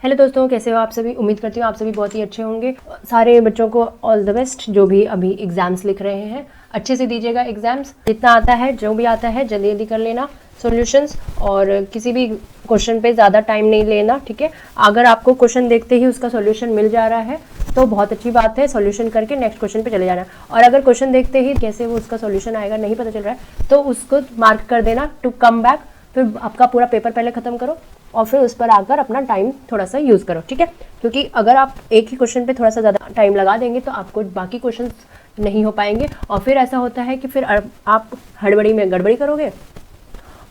Hello दोस्तों, कैसे हो आप सभी। उम्मीद करती हूँ आप सभी बहुत ही अच्छे होंगे। सारे बच्चों को ऑल द बेस्ट। जो भी अभी एग्जाम्स लिख रहे हैं अच्छे से दीजिएगा एग्जाम्स। जितना आता है, जो भी आता है जल्दी जल्दी कर लेना सॉल्यूशंस, और किसी भी क्वेश्चन पे ज़्यादा टाइम नहीं लेना, ठीक है। अगर आपको क्वेश्चन देखते ही उसका सॉल्यूशन मिल जा रहा है तो बहुत अच्छी बात है, सॉल्यूशन करके नेक्स्ट क्वेश्चन पे चले जाना। और अगर क्वेश्चन देखते ही कैसे वो उसका सॉल्यूशन आएगा नहीं पता चल रहा है तो उसको मार्क कर देना टू कम बैक। फिर आपका पूरा पेपर पहले खत्म करो और फिर उस पर आकर अपना टाइम थोड़ा सा यूज़ करो, ठीक है। क्योंकि अगर आप एक ही क्वेश्चन पे थोड़ा सा ज़्यादा टाइम लगा देंगे तो आपको बाकी क्वेश्चन नहीं हो पाएंगे, और फिर ऐसा होता है कि फिर आप हड़बड़ी में गड़बड़ी करोगे,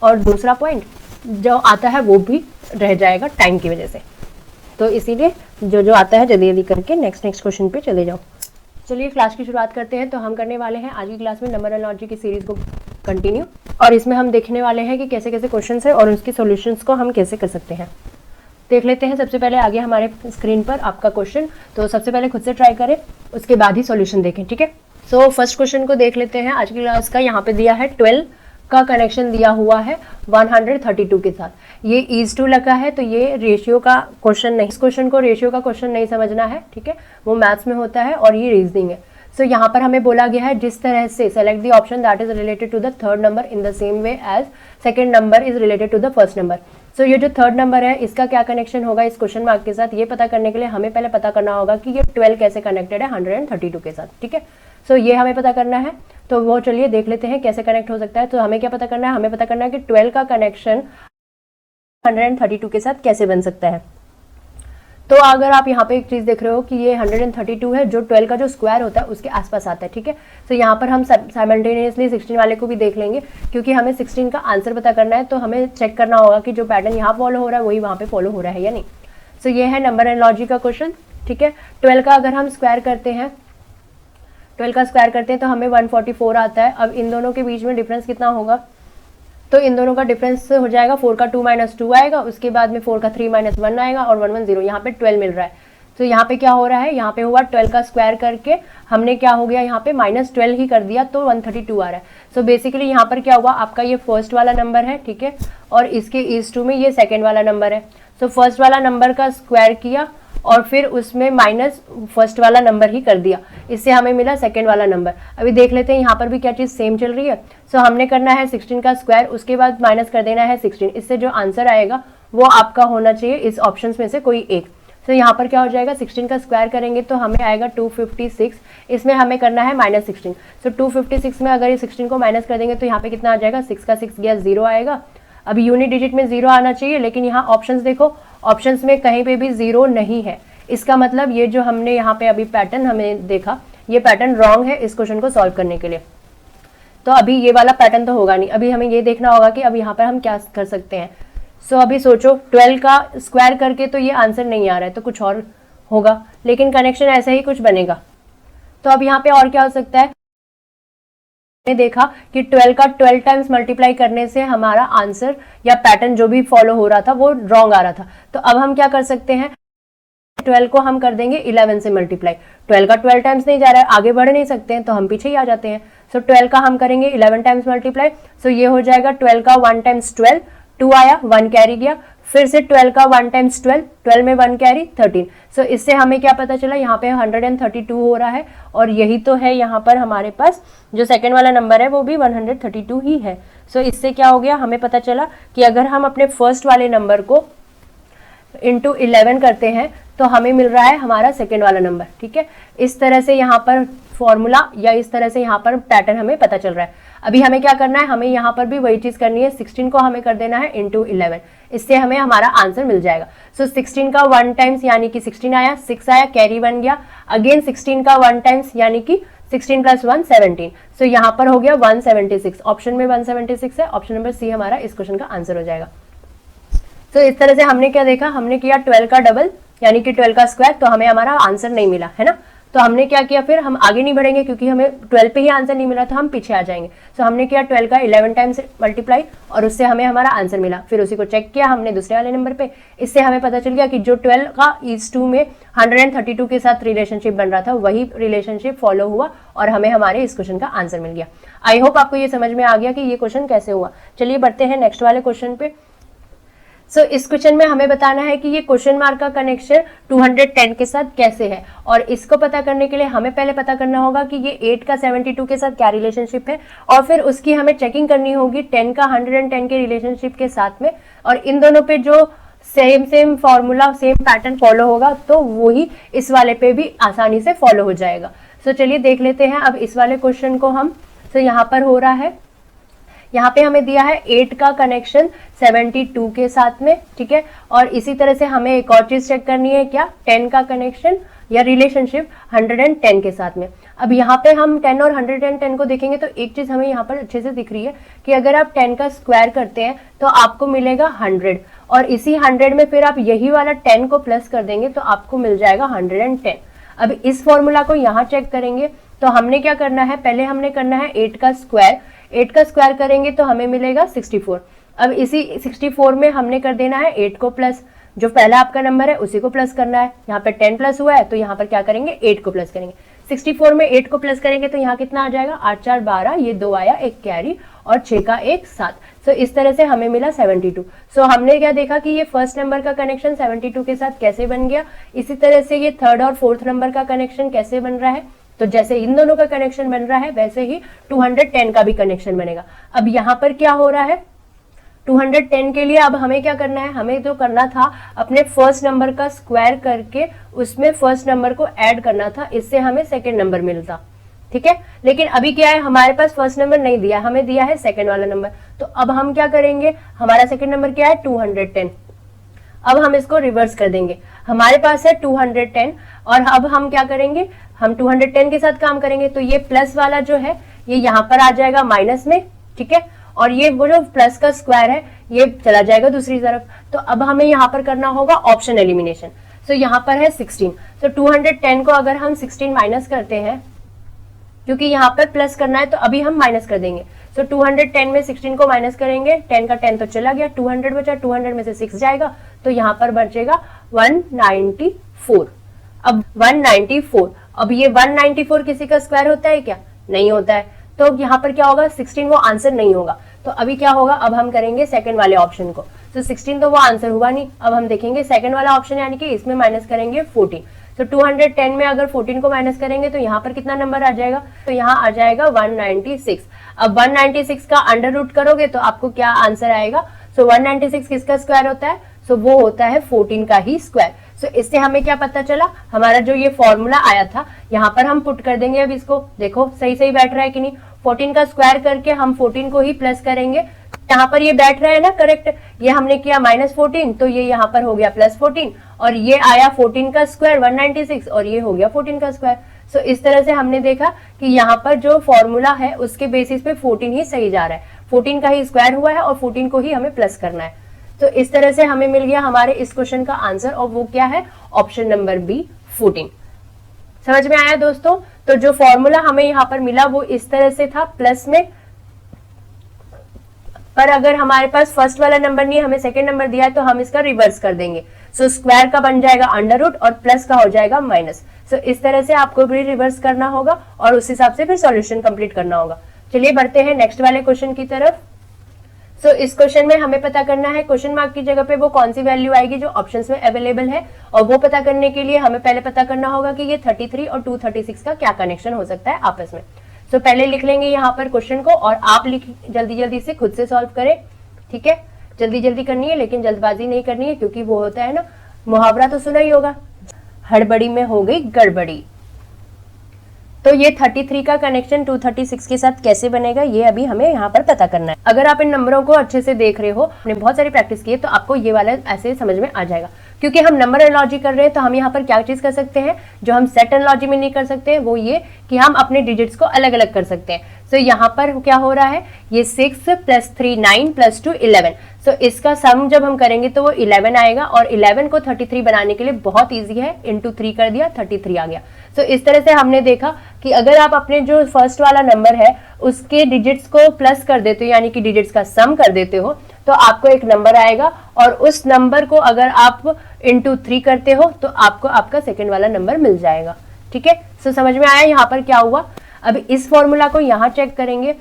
और दूसरा पॉइंट जो आता है वो भी रह जाएगा टाइम की वजह से। तो इसीलिए जो जो आता है जल्दी जल्दी करके नेक्स्ट क्वेश्चन पे चले जाओ। चलिए क्लास की शुरुआत करते हैं। तो हम करने वाले हैं आज की क्लास में नंबर एनालॉजी की सीरीज को कंटिन्यू, और इसमें हम देखने वाले हैं कि कैसे कैसे क्वेश्चंस है और उसकी सॉल्यूशंस को हम कैसे कर सकते हैं। देख लेते हैं। सबसे पहले आगे हमारे स्क्रीन पर आपका क्वेश्चन, तो सबसे पहले खुद से ट्राई करें, उसके बाद ही सॉल्यूशन देखें, ठीक है। सो फर्स्ट क्वेश्चन को देख लेते हैं आज की क्लास का। यहाँ पे दिया है 12 का कनेक्शन दिया हुआ है 132 के साथ। ये ईज टू लगा है तो ये रेशियो का क्वेश्चन नहीं, इस क्वेश्चन को रेशियो का क्वेश्चन नहीं समझना है, ठीक है। वो मैथ्स में होता है और ये रीजनिंग है। सो यहाँ पर हमें बोला गया है जिस तरह से select the option that is related to the third number in the same way as second number is related to the first number. So ये जो थर्ड नंबर है इसका क्या कनेक्शन होगा इस क्वेश्चन मार्क के साथ, ये पता करने के लिए हमें पहले पता करना होगा कि ये 12 कैसे कनेक्टेड है 132 के साथ, ठीक है। सो ये हमें पता करना है, तो वो चलिए देख लेते हैं कैसे कनेक्ट हो सकता है। तो हमें क्या पता करना है, हमें पता करना है कि 12 का कनेक्शन 132 के साथ कैसे बन सकता है। तो अगर आप यहाँ पे एक चीज देख रहे हो कि ये 132 है, जो 12 का जो स्क्वायर होता है उसके आसपास आता है, ठीक है। तो यहाँ पर हम साइमल्टेनियसली 16 वाले को भी देख लेंगे, क्योंकि हमें 16 का आंसर पता करना है। तो हमें चेक करना होगा कि जो पैटर्न यहाँ फॉलो हो रहा है वही वहाँ पे फॉलो हो रहा है या नहीं। सो ये है नंबर एनालॉजी का क्वेश्चन, ठीक है। 12 का अगर हम स्क्वायर करते हैं, 12 का स्क्वायर करते हैं तो हमें 144 आता है। अब इन दोनों के बीच में डिफरेंस कितना होगा, तो इन दोनों का डिफरेंस हो जाएगा 4 का 2 - 2 आएगा, उसके बाद में 4 का 3 - 1 आएगा और 110। यहाँ पे 12 मिल रहा है। तो यहाँ पे क्या हो रहा है, यहाँ पे हुआ 12 का स्क्वायर करके हमने क्या हो गया यहाँ पे -12 ही कर दिया तो 132 आ रहा है। सो बेसिकली यहाँ पर क्या हुआ, आपका ये फर्स्ट वाला नंबर है, ठीक है, और इसके इस टू में ये सेकेंड वाला नंबर है। सो फर्स्ट वाला नंबर का स्क्वायर किया और फिर उसमें माइनस फर्स्ट वाला नंबर ही कर दिया, इससे हमें मिला सेकंड वाला नंबर। अभी देख लेते हैं यहाँ पर भी क्या चीज़ सेम चल रही है। सो हमने करना है 16 का स्क्वायर, उसके बाद माइनस कर देना है 16। इससे जो आंसर आएगा वो आपका होना चाहिए इस ऑप्शन में से कोई एक। सो यहाँ पर क्या हो जाएगा, 16 का स्क्वायर करेंगे तो हमें आएगा 256, इसमें हमें करना है -16। सो 256 में अगर ये 16 को माइनस कर देंगे तो यहाँ पे कितना आ जाएगा, 6 का 6 गया 0 आएगा। अभी यूनिट डिजिट में 0 आना चाहिए, लेकिन यहाँ ऑप्शंस देखो, ऑप्शंस में कहीं पे भी 0 नहीं है। इसका मतलब ये जो हमने यहाँ पे अभी पैटर्न हमें देखा, ये पैटर्न रॉन्ग है इस क्वेश्चन को सॉल्व करने के लिए। तो अभी ये वाला पैटर्न तो होगा नहीं। अभी हमें ये देखना होगा कि अब यहाँ पर हम क्या कर सकते हैं। सो अभी सोचो 12 का स्क्वायर करके तो ये आंसर नहीं आ रहा है, तो कुछ और होगा, लेकिन कनेक्शन ऐसा ही कुछ बनेगा। तो अब यहाँ पे और क्या हो सकता है, देखा कि 12 का 12 टाइम्स मल्टीप्लाई करने से हमारा आंसर या पैटर्न जो भी फॉलो हो रहा था वो रॉन्ग आ रहा था। तो अब हम क्या कर सकते हैं, 12 को हम कर देंगे 11 से मल्टीप्लाई। 12 का 12 टाइम्स नहीं जा रहा है, आगे बढ़ नहीं सकते हैं, तो हम पीछे ही आ जाते हैं। सो 12 का हम करेंगे 11 टाइम्स मल्टीप्लाई। सो ये हो जाएगा 12 का 1 टाइम्स 12, 2 आया, 1 कैरी गया, फिर से 12 का 1 टाइम्स 12, 12 में 1 कैरी 13। सो इससे हमें क्या पता चला, यहाँ पे 132 हो रहा है, और यही तो है यहाँ पर हमारे पास जो सेकेंड वाला नंबर है वो भी 132 ही है। सो इससे क्या हो गया, हमें पता चला कि अगर हम अपने फर्स्ट वाले नंबर को इंटू 11 करते हैं तो हमें मिल रहा है हमारा सेकेंड वाला नंबर, ठीक है। इस तरह से यहाँ पर फॉर्मूला या इस तरह से यहाँ पर पैटर्न हमें पता चल रहा है। अभी हमें क्या करना है, हमें यहाँ पर भी वही चीज करनी है, 16 को हमें कर देना है इंटू 11, इससे हमें हमारा आंसर मिल जाएगा। सो 16 का 1 टाइम्स यानी कि 16 आया, 6 आया, कैरी बन गया, अगेन 16 का 1 टाइम्स यानी कि 16 + 1 17। सो यहाँ पर हो गया 176, ऑप्शन में 176 है, ऑप्शन नंबर सी हमारा इस क्वेश्चन का आंसर हो जाएगा। तो इस तरह से हमने क्या देखा, हमने किया 12 का डबल यानी कि 12 का स्क्वायर, तो हमें हमारा आंसर नहीं मिला, है ना। तो हमने क्या किया, फिर हम आगे नहीं बढ़ेंगे क्योंकि हमें 12 पे ही आंसर नहीं मिला, तो हम पीछे आ जाएंगे। सो हमने किया 12 का 11 टाइम्स मल्टीप्लाई और उससे हमें हमारा आंसर मिला। फिर उसी को चेक किया हमने दूसरे वाले नंबर पे, इससे हमें पता चल गया कि जो 12 का इस टू में 132 के साथ रिलेशनशिप बन रहा था वही रिलेशनशिप फॉलो हुआ और हमें हमारे इस क्वेश्चन का आंसर मिल गया। आई होप आपको ये समझ में आ गया कि ये क्वेश्चन कैसे हुआ। चलिए बढ़ते हैं नेक्स्ट वाले क्वेश्चन पे। सो इस क्वेश्चन में हमें बताना है कि ये क्वेश्चन मार्क का कनेक्शन 210 के साथ कैसे है, और इसको पता करने के लिए हमें पहले पता करना होगा कि ये 8 का 72 के साथ क्या रिलेशनशिप है, और फिर उसकी हमें चेकिंग करनी होगी 10 का 110 के रिलेशनशिप के साथ में, और इन दोनों पे जो same formula same pattern follow होगा तो वही इस वाले पे भी आसानी से फॉलो हो जाएगा। सो चलिए देख लेते हैं अब इस वाले क्वेश्चन को हम। सो यहाँ पर हो रहा है, यहाँ पे हमें दिया है 8 का कनेक्शन 72 के साथ में, ठीक है, और इसी तरह से हमें एक और चीज चेक करनी है, क्या 10 का कनेक्शन या रिलेशनशिप 110 के साथ में। अब यहाँ पे हम 10 और 110 को देखेंगे तो एक चीज हमें यहाँ पर अच्छे से दिख रही है कि अगर आप 10 का स्क्वायर करते हैं तो आपको मिलेगा 100, और इसी 100 में फिर आप यही वाला 10 को प्लस कर देंगे तो आपको मिल जाएगा 110। अब इस फॉर्मूला को यहाँ चेक करेंगे तो हमने क्या करना है, पहले हमने करना है 8 का स्क्वायर, 8 का स्क्वायर करेंगे तो हमें मिलेगा 64। अब इसी 64 में हमने कर देना है 8 को प्लस, जो पहला आपका नंबर है उसी को प्लस करना है। यहाँ पे 10 प्लस हुआ है तो यहाँ पर क्या करेंगे, 8 को प्लस करेंगे। 64 में 8 को प्लस करेंगे तो यहाँ कितना आ जाएगा, 8 4 12, ये 2 आया, 1 कैरी, और 6 का 1 7। सो इस तरह से हमें मिला 72। सो हमने क्या देखा कि ये फर्स्ट नंबर का कनेक्शन 72 के साथ कैसे बन गया, इसी तरह से ये थर्ड और फोर्थ नंबर का कनेक्शन कैसे बन रहा है। तो जैसे इन दोनों का कनेक्शन बन रहा है वैसे ही 210 का भी कनेक्शन बनेगा। अब यहाँ पर क्या हो रहा है, 210 के लिए अब हमें क्या करना है, हमें जो करना था अपने फर्स्ट नंबर का स्क्वायर करके उसमें फर्स्ट नंबर को ऐड करना था, इससे हमें सेकंड नंबर मिलता, ठीक है। लेकिन अभी क्या है, हमारे पास फर्स्ट नंबर नहीं दिया, हमें दिया है सेकंड वाला नंबर। तो अब हम क्या करेंगे, हमारा सेकंड नंबर क्या है 210। अब हम इसको रिवर्स कर देंगे, हमारे पास है 210 और अब हम क्या करेंगे, हम 210 के साथ काम करेंगे। तो ये प्लस वाला जो है ये यहाँ पर आ जाएगा माइनस में, ठीक है, और ये वो जो प्लस का स्क्वायर है ये चला जाएगा दूसरी तरफ। तो अब हमें यहाँ पर करना होगा ऑप्शन एलिमिनेशन। तो यहाँ पर है 16, तो 210 को अगर हम 16 माइनस करते हैं, क्योंकि यहाँ पर प्लस करना है तो अभी हम माइनस कर देंगे। तो 210 में 16 को माइनस करेंगे, 10 का 10 तो चला गया, 200 बचा, 200 में से 6 जाएगा तो यहाँ पर बचेगा 194। अब 194, अब ये 194 किसी का स्क्वायर होता है क्या, नहीं होता है, तो यहाँ पर क्या होगा 16 वो आंसर नहीं होगा। तो अभी क्या होगा, अब हम करेंगे सेकंड वाले ऑप्शन को। तो 16 तो वो आंसर हुआ नहीं, अब हम देखेंगे सेकंड वाला ऑप्शन, यानी कि इसमें माइनस करेंगे 14। तो 210 में अगर 14 को माइनस करेंगे तो यहाँ पर कितना नंबर आ जाएगा, तो यहाँ आ जाएगा 196। अब 196 का अंडर रूट करोगे तो आपको क्या आंसर आएगा, सो 196 किसका स्क्वायर होता है, सो वो होता है 14 का ही स्क्वायर। सो इससे हमें क्या पता चला, हमारा जो ये फॉर्मूला आया था यहाँ पर हम पुट कर देंगे। अब इसको देखो सही सही बैठ रहा है कि नहीं, 14 का स्क्वायर करके हम 14 को ही प्लस करेंगे, यहाँ पर ये बैठ रहा है ना करेक्ट, ये हमने किया -14 तो ये यहाँ पर हो गया +14, और ये आया 14 का स्क्वायर 196 और ये हो गया 14 का स्क्वायर। सो इस तरह से हमने देखा कि यहाँ पर जो फॉर्मूला है उसके बेसिस पे 14 ही सही जा रहा है, 14 का ही स्क्वायर हुआ है और 14 को ही हमें प्लस करना है। तो इस तरह से हमें मिल गया हमारे इस क्वेश्चन का आंसर, और वो क्या है, ऑप्शन नंबर बी 14। समझ में आया दोस्तों। तो जो फॉर्मूला हमें यहाँ पर मिला वो इस तरह से था प्लस में, पर अगर हमारे पास फर्स्ट वाला नंबर नहीं है, हमें सेकंड नंबर दिया है तो हम इसका रिवर्स कर देंगे। सो स्क्वायर का बन जाएगा अंडर रूट और प्लस का हो जाएगा माइनस। सो इस तरह से आपको भी रिवर्स करना होगा और उस हिसाब से फिर सॉल्यूशन कंप्लीट करना होगा। चलिए बढ़ते हैं नेक्स्ट वाले क्वेश्चन की तरफ। सो इस क्वेश्चन में हमें पता करना है क्वेश्चन मार्क की जगह पे वो कौन सी वैल्यू आएगी जो ऑप्शंस में अवेलेबल है, और वो पता करने के लिए हमें पहले पता करना होगा कि ये 33 और 236 का क्या कनेक्शन हो सकता है आपस में। सो पहले लिख लेंगे यहाँ पर क्वेश्चन को, और आप जल्दी जल्दी से खुद से सॉल्व करें, ठीक है, जल्दी जल्दी करनी है लेकिन जल्दबाजी नहीं करनी है, क्योंकि वो होता है ना, मुहावरा तो सुना ही होगा, हड़बड़ी में हो गई गड़बड़ी। तो ये 33 का कनेक्शन 236 के साथ कैसे बनेगा ये अभी हमें यहाँ पर पता करना है। अगर आप इन नंबरों को अच्छे से देख रहे हो, आपने बहुत सारी प्रैक्टिस की है, तो आपको ये वाला ऐसे समझ में आ जाएगा। क्योंकि हम नंबर एनालॉजी कर रहे हैं तो हम यहाँ पर क्या चीज कर सकते हैं जो हम सेट एनालॉजी में नहीं कर सकते, वो ये कि हम अपने डिजिट्स को अलग अलग कर सकते हैं। सो यहाँ पर क्या हो रहा है, ये 6 + 3 9 + 2 11। सो इसका सम जब हम करेंगे तो वो 11 आएगा, और 11 को 33 बनाने के लिए बहुत ईजी है, इंटू 3 कर दिया 33 आ गया। सो इस तरह से हमने देखा कि अगर आप अपने जो फर्स्ट वाला नंबर है उसके डिजिट्स को प्लस कर देते हो, यानी कि डिजिट्स का सम कर देते हो, तो आपको एक नंबर आएगा, और उस नंबर को अगर आप इंटू 3 करते हो तो आपको आपका सेकेंड वाला नंबर मिल जाएगा, ठीक है। सो समझ में आया यहाँ पर क्या हुआ। अब इस फॉर्मूला को यहाँ चेक करेंगे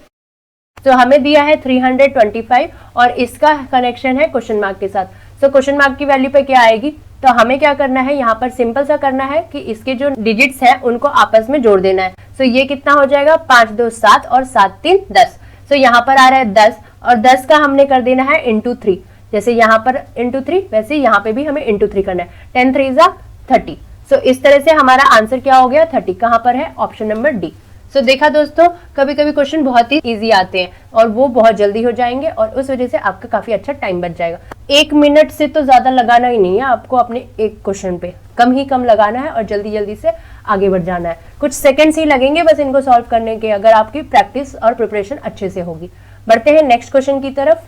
तो हमें दिया है 325 और इसका कनेक्शन है क्वेश्चन मार्क के साथ। सो क्वेश्चन मार्क की वैल्यू पे क्या आएगी, तो हमें क्या करना है, यहाँ पर सिंपल सा करना है कि इसके जो डिजिट्स है उनको आपस में जोड़ देना है। सो ये कितना हो जाएगा, 5 2 7 और 7 3 10। सो यहाँ पर आ रहा है 10 और 10 का हमने कर देना है इंटू 3, जैसे यहाँ पर इंटू 3 वैसे यहाँ पे भी हमें इंटू 3 करना है। 10 3 जा 30। सो इस तरह से हमारा आंसर क्या हो गया, 30। कहाँ पर है, ऑप्शन नंबर डी। सो देखा दोस्तों, कभी कभी क्वेश्चन बहुत ही इजी आते हैं और वो बहुत जल्दी हो जाएंगे और उस वजह से आपका काफी अच्छा टाइम बच जाएगा। 1 मिनट से तो ज्यादा लगाना ही नहीं है आपको अपने एक क्वेश्चन पे, कम ही कम लगाना है और जल्दी जल्दी से आगे बढ़ जाना है। कुछ सेकंड्स ही लगेंगे बस इनको सॉल्व करने के, अगर आपकी प्रैक्टिस और प्रिपरेशन अच्छे से होगी। बढ़ते हैं नेक्स्ट क्वेश्चन की तरफ।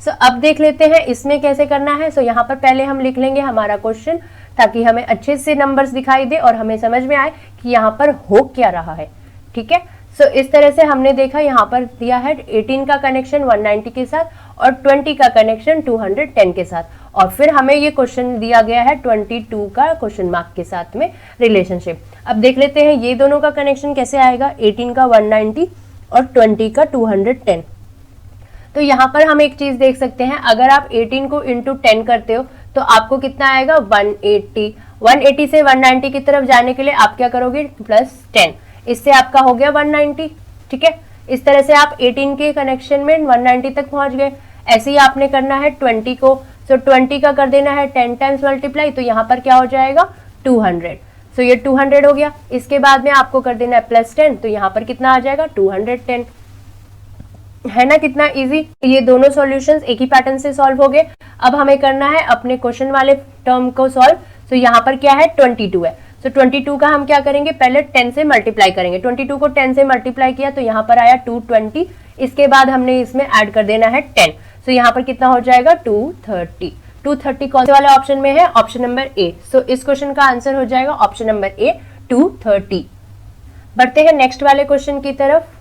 सो अब देख लेते हैं इसमें कैसे करना है। सो यहाँ पर पहले हम लिख लेंगे हमारा क्वेश्चन, ताकि हमें अच्छे से नंबर्स दिखाई दे और हमें समझ में आए कि यहाँ पर हो क्या रहा है। ठीक है, सो इस तरह से हमने देखा, यहाँ पर दिया है 18 का कनेक्शन 190 के साथ और 20 का कनेक्शन 210 के साथ, और फिर हमें ये क्वेश्चन दिया गया है 22 का क्वेश्चन मार्क के साथ में रिलेशनशिप। अब देख लेते हैं ये दोनों का कनेक्शन कैसे आएगा, 18 का 190 और 20 का 210। तो यहाँ पर हम एक चीज देख सकते हैं, अगर आप 18 को इंटू 10 करते हो तो आपको कितना आएगा, 180। 180 से 190 की तरफ जाने के लिए आप क्या करोगे, +10, इससे आपका हो गया 190। ठीक है, इस तरह से आप 18 के कनेक्शन में 190 तक पहुंच गए। ऐसे ही आपने करना है 20 को, सो 20 का कर देना है 10 टाइम्स मल्टीप्लाई, तो यहाँ पर क्या हो जाएगा, 200। सो ये 200 हो गया। इसके बाद में आपको कर देना है +10, तो यहाँ पर कितना आ जाएगा, 210। है ना, कितना इजी। ये दोनों सॉल्यूशंस एक ही पैटर्न से सॉल्व हो गए। अब हमें करना है अपने क्वेश्चन वाले टर्म को सॉल्व। तो यहाँ पर क्या है, 22 है। तो 22 का हम क्या करेंगे, पहले 10 से मल्टीप्लाई करेंगे। 22 को 10 से मल्टीप्लाई किया तो यहाँ पर आया 220। इसके बाद हमने इसमें ऐड कर देना है 10। तो यहाँ पर कितना हो जाएगा, 230। 230 कौन से वाले ऑप्शन में है, ऑप्शन नंबर ए। सो इस क्वेश्चन का आंसर हो जाएगा ऑप्शन नंबर ए, 230। बढ़ते हैं नेक्स्ट वाले क्वेश्चन की तरफ।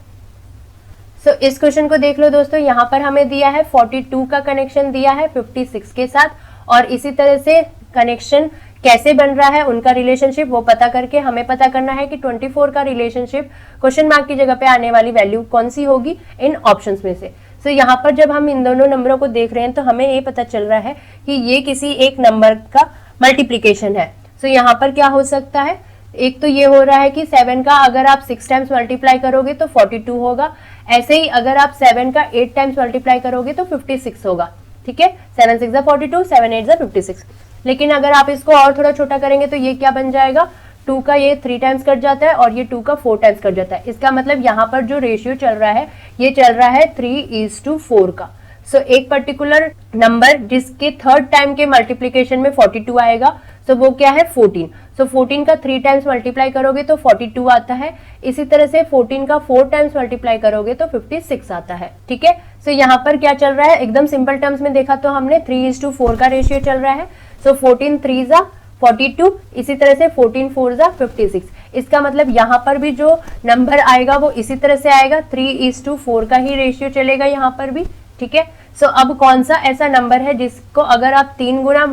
सो इस क्वेश्चन को देख लो दोस्तों, यहाँ पर हमें दिया है 42 का कनेक्शन दिया है 56 के साथ, और इसी तरह से कनेक्शन कैसे बन रहा है, उनका रिलेशनशिप वो पता करके हमें पता करना है कि 24 का रिलेशनशिप क्वेश्चन मार्क की जगह पे आने वाली वैल्यू कौन सी होगी इन ऑप्शंस में से। सो यहाँ पर जब हम इन दोनों नंबरों को देख रहे हैं तो हमें ये पता चल रहा है कि ये किसी एक नंबर का मल्टीप्लीकेशन है। सो यहाँ पर क्या हो सकता है, एक तो ये हो रहा है कि 7 का अगर आप 6 टाइम्स मल्टीप्लाई करोगे तो 42 होगा। ऐसे ही अगर आप 7 का 8 टाइम्स मल्टीप्लाई करोगे तो 56 होगा। ठीक है, 7 6 42, 7 8 56। लेकिन अगर आप इसको और थोड़ा छोटा करेंगे तो ये क्या बन जाएगा, 2 का ये 3 टाइम्स कट जाता है और ये 2 का 4 टाइम्स कट जाता है। इसका मतलब यहाँ पर जो रेशियो चल रहा है ये चल रहा है 3:4 का। सो एक पर्टिकुलर नंबर जिसके थर्ड टाइम के मल्टीप्लीकेशन में 42 आएगा, सो वो क्या है, 14। सो 14 का 3 टाइम्स मल्टीप्लाई करोगे तो 42 आता है। इसी तरह से 14 का 4 टाइम्स मल्टीप्लाई करोगे तो 56 आता है। ठीक है, सो यहाँ पर क्या चल रहा है, एकदम सिंपल टर्म्स में देखा तो हमने 3:4 का रेशियो चल रहा है। सो 14 3 जा 42, इसी तरह से 14 4 जा 56। इसका मतलब यहाँ पर भी जो नंबर आएगा वो इसी तरह से आएगा, 3:4 का ही रेशियो चलेगा यहाँ पर भी। ठीक है, सो अब कौन सा ऐसा नंबर है जिसको अगर आप 3 गुना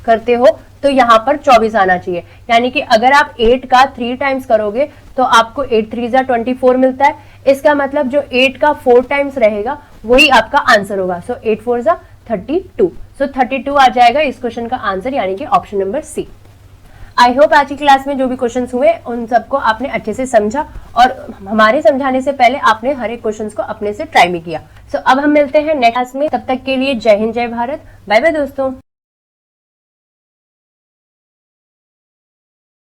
करते हो तो यहाँ पर 24 आना चाहिए। यानी कि अगर आप 8 का 3 टाइम्स करोगे तो आपको 8 3 जा 24 मिलता है। इसका मतलब जो 8 का 4 टाइम्स रहेगा वही आपका आंसर होगा। सो 8 4 जा 32। सो 32 आ जाएगा इस क्वेश्चन का आंसर, यानी कि option number c. I hope आज की क्लास में जो भी क्वेश्चंस हुए उन सबको आपने अच्छे से समझा और हमारे समझाने से पहले आपने हर एक क्वेश्चंस को अपने से ट्राई भी किया। सो अब हम मिलते हैं नेक्स्ट क्लास में, तब तक के लिए जय हिंद जय भारत, बाय बाय दोस्तों।